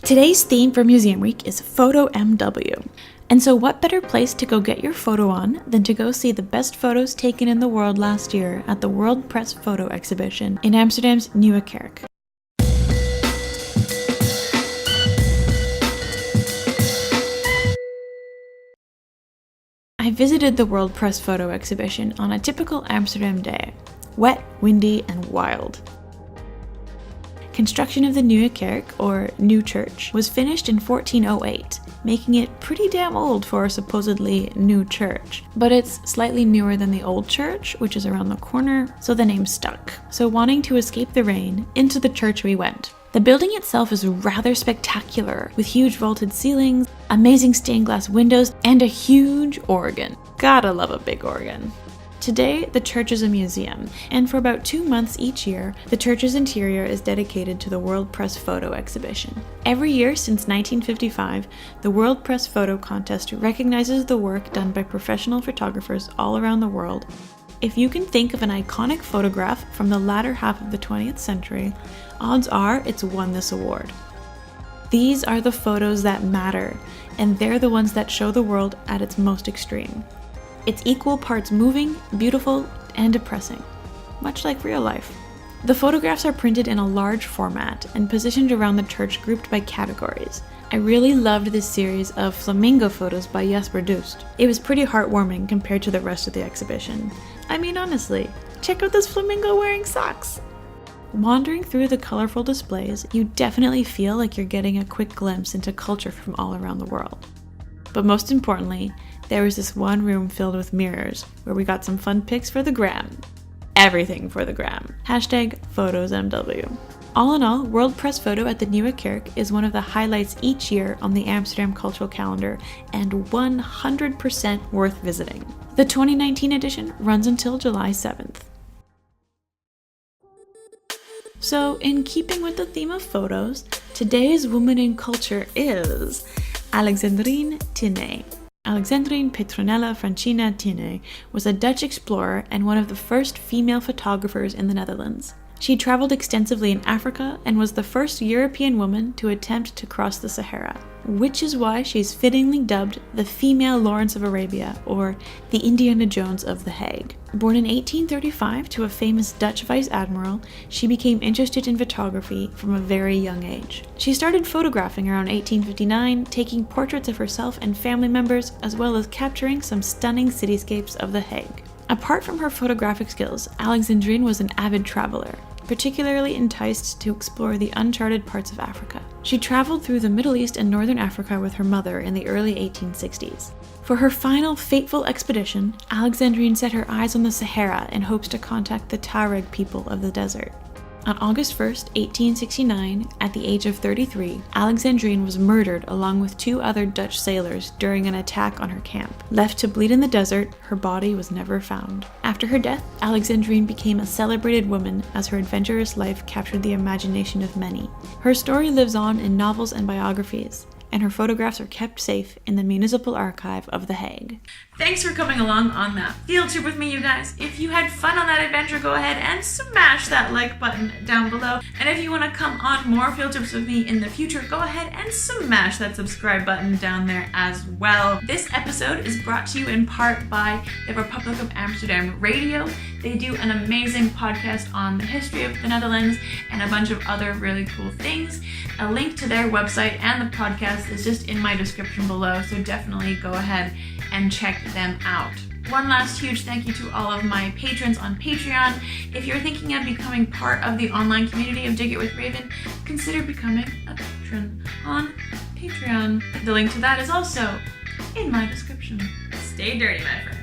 Today's theme for Museum Week is Photo MW. And so what better place to go get your photo on than to go see the best photos taken in the world last year at the World Press Photo Exhibition in Amsterdam's Nieuwekerk. I visited the World Press Photo Exhibition on a typical Amsterdam day. Wet, windy, and wild. Construction of the Nieuwekerk, or New Church, was finished in 1408, making it pretty damn old for a supposedly new church. But it's slightly newer than the old church, which is around the corner, so the name stuck. So wanting to escape the rain, into the church we went. The building itself is rather spectacular, with huge vaulted ceilings, amazing stained glass windows, and a huge organ. Gotta love a big organ. Today, the church is a museum, and for about 2 months each year, the church's interior is dedicated to the World Press Photo Exhibition. Every year since 1955, the World Press Photo Contest recognizes the work done by professional photographers all around the world. If you can think of an iconic photograph from the latter half of the 20th century, odds are it's won this award. These are the photos that matter, and they're the ones that show the world at its most extreme. It's equal parts moving, beautiful, and depressing, much like real life. The photographs are printed in a large format and positioned around the church grouped by categories. I really loved this series of flamingo photos by Jesper Dust. It was pretty heartwarming compared to the rest of the exhibition. I mean, honestly, check out this flamingo wearing socks! Wandering through the colorful displays, you definitely feel like you're getting a quick glimpse into culture from all around the world. But most importantly, there was this one room filled with mirrors where we got some fun pics for the gram. Everything for the gram. #PhotosMW. All in all, World Press Photo at the Nieuwekerk is one of the highlights each year on the Amsterdam cultural calendar and 100% worth visiting. The 2019 edition runs until July 7th. So, in keeping with the theme of photos, today's woman in culture is Alexandrine Tinné. Alexandrine Petronella Francina Tinné was a Dutch explorer and one of the first female photographers in the Netherlands. She traveled extensively in Africa and was the first European woman to attempt to cross the Sahara, which is why she's fittingly dubbed the female Lawrence of Arabia, or the Indiana Jones of The Hague. Born in 1835 to a famous Dutch vice admiral, she became interested in photography from a very young age. She started photographing around 1859, taking portraits of herself and family members, as well as capturing some stunning cityscapes of The Hague. Apart from her photographic skills, Alexandrine was an avid traveler, particularly enticed to explore the uncharted parts of Africa. She traveled through the Middle East and Northern Africa with her mother in the early 1860s. For her final fateful expedition, Alexandrine set her eyes on the Sahara in hopes to contact the Tuareg people of the desert. On August 1st, 1869, at the age of 33, Alexandrine was murdered along with 2 other Dutch sailors during an attack on her camp. Left to bleed in the desert, her body was never found. After her death, Alexandrine became a celebrated woman as her adventurous life captured the imagination of many. Her story lives on in novels and biographies, and her photographs are kept safe in the Municipal Archive of The Hague. Thanks for coming along on that field trip with me, you guys. If you had fun on that adventure, go ahead and smash that like button down below. And if you want to come on more field trips with me in the future, go ahead and smash that subscribe button down there as well. This episode is brought to you in part by the Republic of Amsterdam Radio. They do an amazing podcast on the history of the Netherlands and a bunch of other really cool things. A link to their website and the podcast is just in my description below, so definitely go ahead and check them out. One last huge thank you to all of my patrons on Patreon. If you're thinking of becoming part of the online community of Dig It with Raven, consider becoming a patron on Patreon. The link to that is also in my description. Stay dirty, my friends.